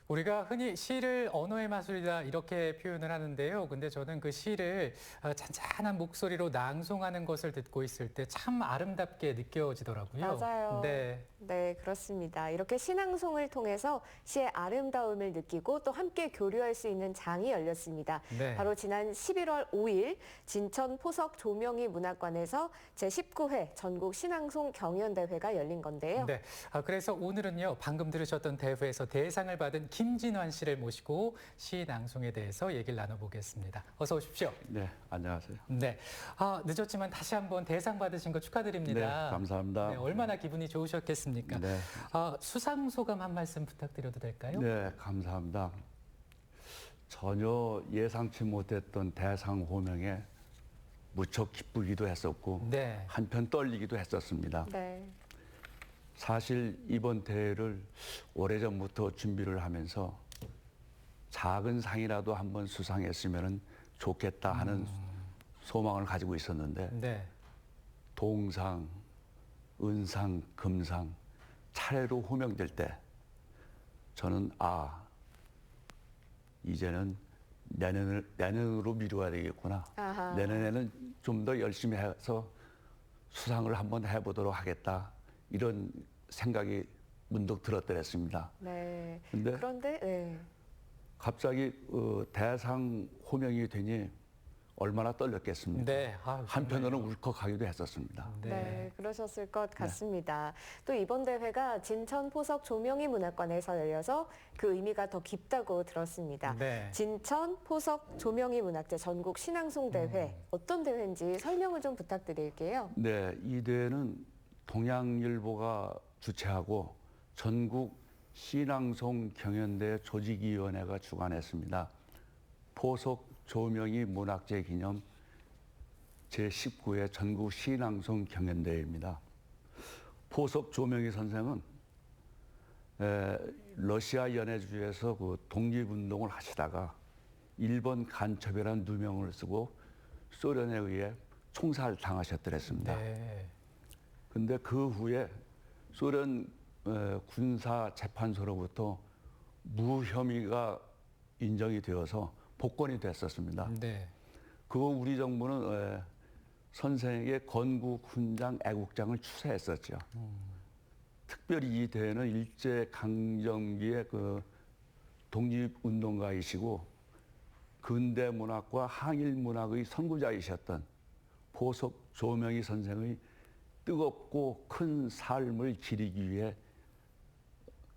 우리가 흔히 시를 언어의 마술이다 이렇게 표현을 하는데요. 근데 저는 그 시를 잔잔한 목소리로 낭송하는 것을 듣고 있을 때 참 아름답게 느껴지더라고요. 맞아요. 네. 네, 그렇습니다. 이렇게 신앙송을 통해서 시의 아름다움을 느끼고 또 함께 교류할 수 있는 장이 열렸습니다. 네. 바로 지난 11월 5일 진천 포석 조명희 문학관에서 제19회 전국 신앙송 경연대회가 열린 건데요. 네. 그래서 오늘은요, 방금 들으셨던 대회에서 대상을 받은 김진환 씨를 모시고 시 낭송에 대해서 얘기를 나눠보겠습니다. 어서 오십시오. 네, 안녕하세요. 네. 늦었지만 다시 한번 대상 받으신 거 축하드립니다. 네, 감사합니다. 네, 얼마나 기분이 좋으셨겠습니까? 네. 수상 소감 한 말씀 부탁드려도 될까요? 네, 감사합니다. 전혀 예상치 못했던 대상 호명에 무척 기쁘기도 했었고 네. 한편 떨리기도 했었습니다. 네. 사실 이번 대회를 오래전부터 준비를 하면서 작은 상이라도 한번 수상했으면 좋겠다 하는 소망을 가지고 있었는데 네. 동상, 은상, 금상 차례로 호명될 때 저는 이제는 내년으로 미루어야 되겠구나. 아하. 내년에는 좀 더 열심히 해서 수상을 한번 해보도록 하겠다. 이런 생각이 문득 들었더랬습니다. 네. 근데 그런데 네. 갑자기 대상 호명이 되니 얼마나 떨렸겠습니까? 네. 한편으로는 울컥하기도 했었습니다. 네, 그러셨을 것 같습니다. 또 이번 대회가 진천 포석 조명희 문학관에서 열려서 그 의미가 더 깊다고 들었습니다. 네. 진천 포석 조명희 문학제 전국 신앙송 대회 어떤 대회인지 설명을 좀 부탁드릴게요. 네, 이 대회는 동양일보가 주최하고 전국 신앙송 경연대 조직위원회가 주관했습니다. 포석 조명희 문학제 기념 제19회 전국 신앙송 경연대회입니다. 포석 조명희 선생은 러시아 연해주에서 그 독립운동을 하시다가 일본 간첩이라는 누명을 쓰고 소련에 의해 총살당하셨더랬습니다. 네. 근데 그 후에 소련 군사 재판소로부터 무혐의가 인정이 되어서 복권이 됐었습니다. 네. 그거 우리 정부는 선생에게 건국 훈장 애국장을 추서했었죠. 특별히 이 대회는 일제 강점기의 그 독립운동가이시고 근대 문학과 항일 문학의 선구자이셨던 포석 조명희 선생의 뜨겁고 큰 삶을 기리기 위해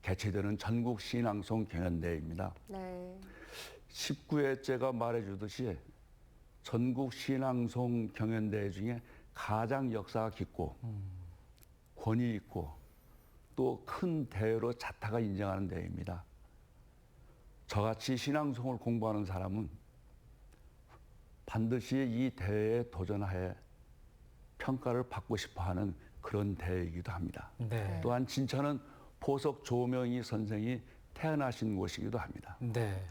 개최되는 전국 신앙송 경연대회입니다. 네. 19회째가 말해주듯이 전국 신앙송 경연대회 중에 가장 역사가 깊고 권위 있고 또 큰 대회로 자타가 인정하는 대회입니다. 저같이 신앙송을 공부하는 사람은 반드시 이 대회에 도전하여 평가를 받고 싶어하는 그런 대회이기도 합니다. 네. 또한 진천은 포석 조명희 선생이 태어나신 곳이기도 합니다. 네.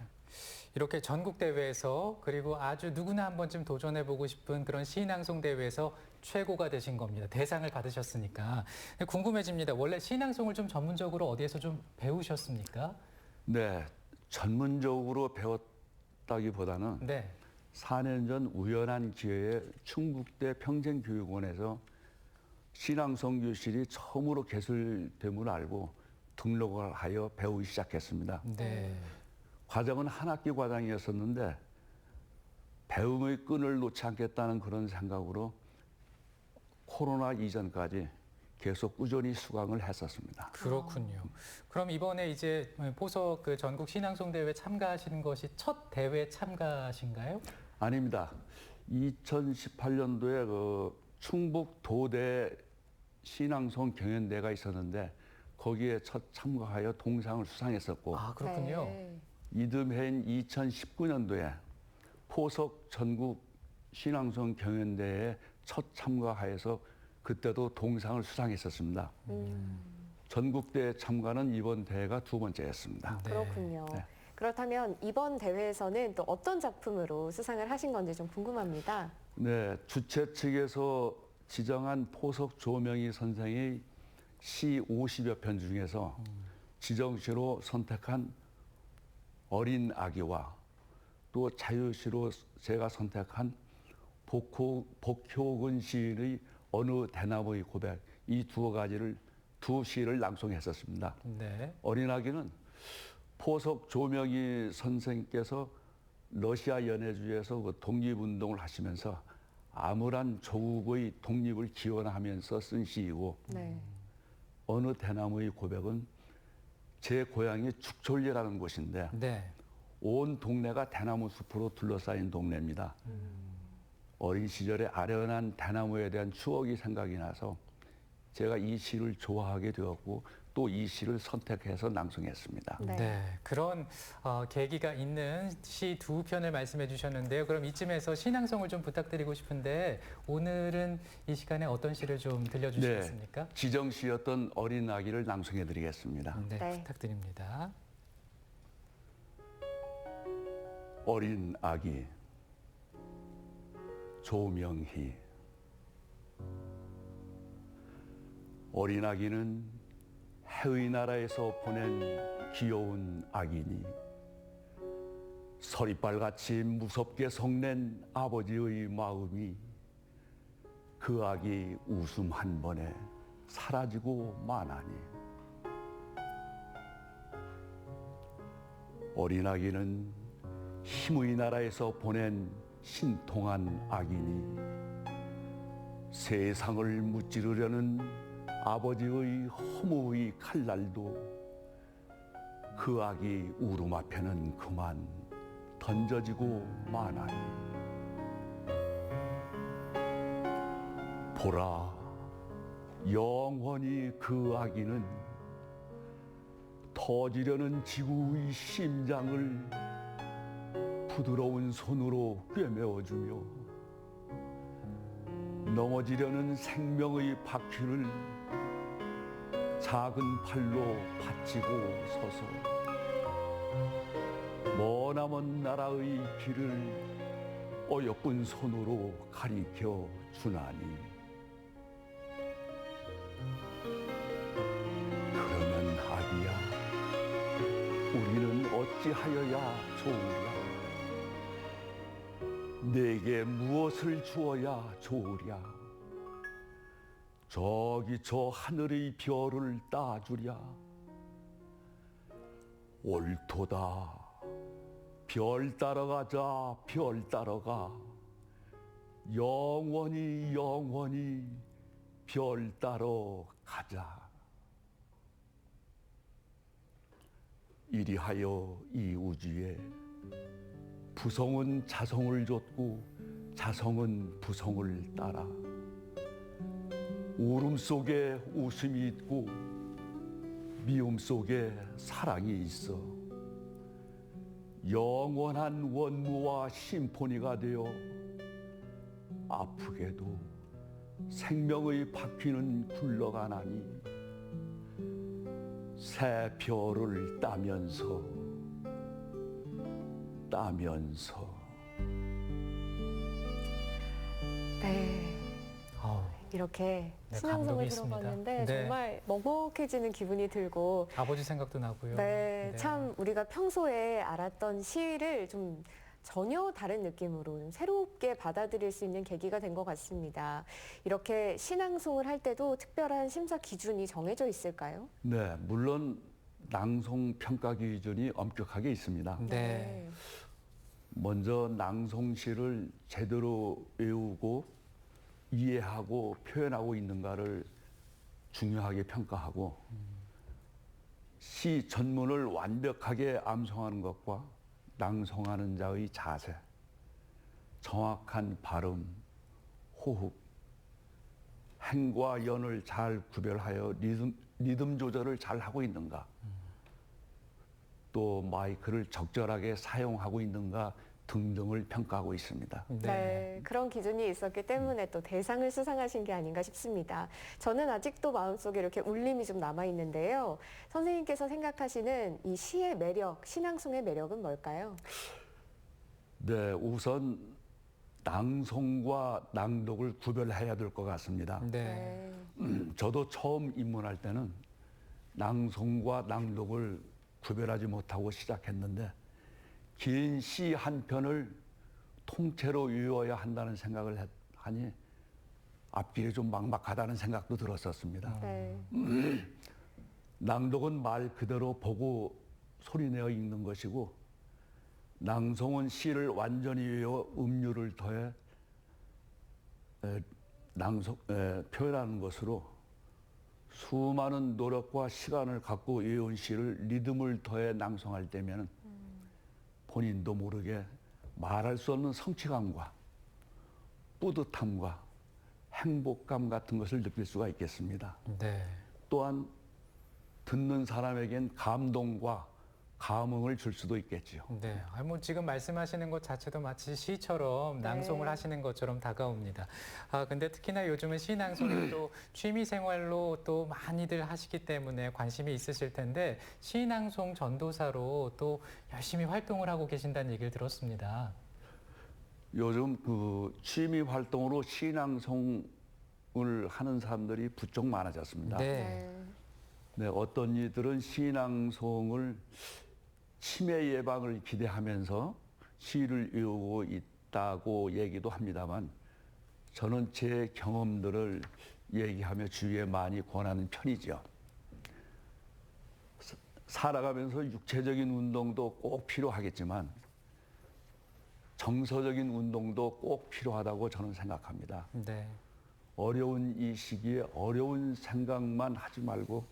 이렇게 전국 대회에서 그리고 아주 누구나 한 번쯤 도전해보고 싶은 그런 시낭송 대회에서 최고가 되신 겁니다. 대상을 받으셨으니까. 궁금해집니다. 원래 시낭송을 좀 전문적으로 어디에서 좀 배우셨습니까? 네, 전문적으로 배웠다기보다는 네. 4년 전 우연한 기회에 충북대 평생교육원에서 신앙송 교실이 처음으로 개설됨을 알고 등록을 하여 배우기 시작했습니다. 네. 과정은 한 학기 과정이었었는데 배움의 끈을 놓지 않겠다는 그런 생각으로 코로나 이전까지 계속 꾸준히 수강을 했었습니다. 그렇군요. 그럼 이번에 이제 포석 그 전국 신앙송 대회 참가하시는 것이 첫 대회 참가신가요? 아닙니다. 2018년도에 그 충북 도대 신앙송 경연대가 있었는데 거기에 첫 참가하여 동상을 수상했었고 그렇군요. 네. 이듬해인 2019년도에 포석 전국 신앙송 경연대회에 첫 참가하여서 그때도 동상을 수상했었습니다. 전국대회 참가는 이번 대회가 두 번째였습니다. 네. 그렇군요. 네. 그렇다면 이번 대회에서는 또 어떤 작품으로 수상을 하신 건지 좀 궁금합니다. 네, 주최 측에서 지정한 포석 조명희 선생의 시 50여 편 중에서 지정시로 선택한 어린 아기와 또 자유시로 제가 선택한 복효근 시인의 어느 대나무의 고백, 이 두 시를 낭송했었습니다. 네. 어린 아기는 포석 조명희 선생께서 러시아 연해주에서 그 독립운동을 하시면서 암울한 조국의 독립을 기원하면서 쓴 시이고, 네. 어느 대나무의 고백은 제 고향이 축촌리라는 곳인데 네. 온 동네가 대나무 숲으로 둘러싸인 동네입니다. 어린 시절에 아련한 대나무에 대한 추억이 생각이 나서 제가 이 시를 좋아하게 되었고 또 이 시를 선택해서 낭송했습니다. 네. 네, 그런 계기가 있는 시 두 편을 말씀해 주셨는데요. 그럼 이쯤에서 시낭송을 좀 부탁드리고 싶은데 오늘은 이 시간에 어떤 시를 좀 들려주시겠습니까? 지정시였던 어린 아기를 낭송해 드리겠습니다. 네, 네. 부탁드립니다. 어린 아기 조명희. 어린 아기는 해의 나라에서 보낸 귀여운 아기니 서리빨같이 무섭게 성낸 아버지의 마음이 그 아기 웃음 한 번에 사라지고 마나니, 어린 아기는 힘의 나라에서 보낸 신통한 아기니 세상을 무찌르려는 아버지의 허무의 칼날도 그 아기 울음 앞에는 그만 던져지고 마나니, 보라 영원히 그 아기는 터지려는 지구의 심장을 부드러운 손으로 꿰매어주며 넘어지려는 생명의 바퀴를 작은 팔로 받치고 서서 머나먼 나라의 길을 어여쁜 손으로 가리켜 주나니, 그러면 아기야 우리는 어찌하여야 좋으랴, 내게 무엇을 주어야 좋으랴, 저기 저 하늘의 별을 따주랴, 옳도다 별 따라가자 별 따라가, 영원히 영원히 별 따러 가자. 이리하여 이 우주에 부성은 자성을 좇고 자성은 부성을 따라 울음 속에 웃음이 있고 미움 속에 사랑이 있어 영원한 원무와 심포니가 되어 아프게도 생명의 바퀴는 굴러가나니, 새 별을 따면서 네. 어우, 이렇게 네, 신앙송을 감동이 있습니다. 들어봤는데 네. 정말 먹먹해지는 기분이 들고, 아버지 생각도 나고요. 네, 네. 참 우리가 평소에 알았던 시를 좀 전혀 다른 느낌으로 새롭게 받아들일 수 있는 계기가 된 것 같습니다. 이렇게 신앙송을 할 때도 특별한 심사 기준이 정해져 있을까요? 네, 물론 낭송 평가 기준이 엄격하게 있습니다. 네. 먼저 낭송시를 제대로 외우고 이해하고 표현하고 있는가를 중요하게 평가하고, 시 전문을 완벽하게 암송하는 것과 낭송하는 자의 자세, 정확한 발음, 호흡, 행과 연을 잘 구별하여 리듬 조절을 잘 하고 있는가, 또 마이크를 적절하게 사용하고 있는가 등등을 평가하고 있습니다. 네, 그런 기준이 있었기 때문에 또 대상을 수상하신 게 아닌가 싶습니다. 저는 아직도 마음속에 이렇게 울림이 좀 남아있는데요. 선생님께서 생각하시는 이 시의 매력, 신앙송의 매력은 뭘까요? 네, 우선 낭송과 낭독을 구별해야 될 것 같습니다. 네. 저도 처음 입문할 때는 낭송과 낭독을 구별하지 못하고 시작했는데 긴 시 한 편을 통째로 외워야 한다는 생각을 하니 앞길이 좀 막막하다는 생각도 들었었습니다. 네. 낭독은 말 그대로 보고 소리내어 읽는 것이고 낭송은 시를 완전히 외워 음유를 더해 표현하는 것으로 수많은 노력과 시간을 갖고 외운 시를 리듬을 더해 낭송할 때면 본인도 모르게 말할 수 없는 성취감과 뿌듯함과 행복감 같은 것을 느낄 수가 있겠습니다. 네. 또한 듣는 사람에겐 감동과 감흥을 줄 수도 있겠지요. 네. 뭐 지금 말씀하시는 것 자체도 마치 시처럼 낭송을 네. 하시는 것처럼 다가옵니다. 근데 특히나 요즘은 시 낭송이 또 취미 생활로 또 많이들 하시기 때문에 관심이 있으실 텐데 시 낭송 전도사로 또 열심히 활동을 하고 계신다는 얘기를 들었습니다. 요즘 그 취미 활동으로 시낭송을 하는 사람들이 부쩍 많아졌습니다. 네. 네, 어떤 이들은 시낭송을 치매 예방을 기대하면서 시를 외우고 있다고 얘기도 합니다만 저는 제 경험들을 얘기하며 주위에 많이 권하는 편이죠. 살아가면서 육체적인 운동도 꼭 필요하겠지만 정서적인 운동도 꼭 필요하다고 저는 생각합니다. 네. 어려운 이 시기에 어려운 생각만 하지 말고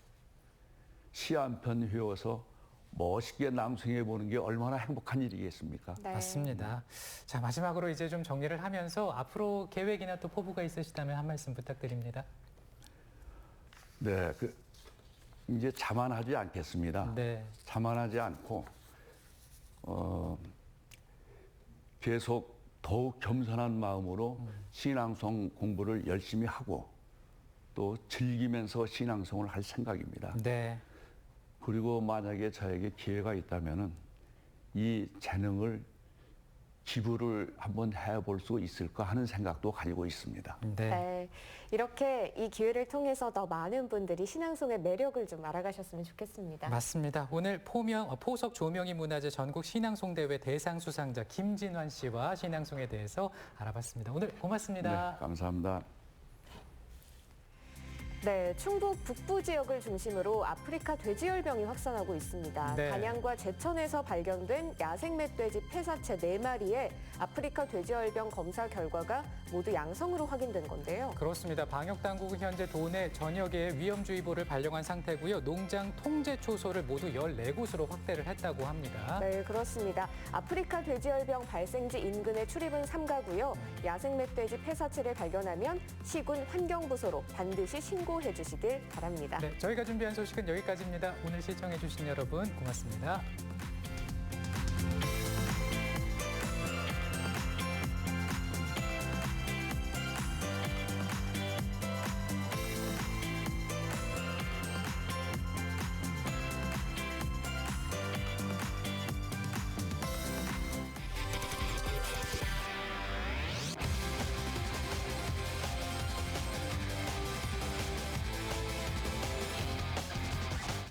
시 한 편 외워서 멋있게 낭송해 보는 게 얼마나 행복한 일이겠습니까? 네. 맞습니다. 자, 마지막으로 이제 좀 정리를 하면서 앞으로 계획이나 또 포부가 있으시다면 한 말씀 부탁드립니다. 네, 이제 자만하지 않겠습니다. 네. 자만하지 않고 계속 더욱 겸손한 마음으로 시낭송 공부를 열심히 하고 또 즐기면서 시낭송을 할 생각입니다. 네. 그리고 만약에 저에게 기회가 있다면은 이 재능을 기부를 한번 해볼 수 있을까 하는 생각도 가지고 있습니다. 네. 네. 이렇게 이 기회를 통해서 더 많은 분들이 신앙송의 매력을 좀 알아가셨으면 좋겠습니다. 맞습니다. 오늘 포석 조명희 문화재 전국 신앙송대회 대상 수상자 김진환 씨와 신앙송에 대해서 알아봤습니다. 오늘 고맙습니다. 네, 감사합니다. 네, 충북 북부 지역을 중심으로 아프리카 돼지열병이 확산하고 있습니다. 네. 단양과 제천에서 발견된 야생 멧돼지 폐사체 4마리의 아프리카 돼지열병 검사 결과가 모두 양성으로 확인된 건데요. 그렇습니다. 방역당국은 현재 도내 전여 개의 위험주의보를 발령한 상태고요. 농장 통제 초소를 모두 14곳으로 확대를 했다고 합니다. 네, 그렇습니다. 아프리카 돼지열병 발생지 인근에 출입은 삼가고요. 야생 멧돼지 폐사체를 발견하면 시군 환경부서로 반드시 신고해 주시길 바랍니다. 네, 저희가 준비한 소식은 여기까지입니다. 오늘 시청해 주신 여러분 고맙습니다.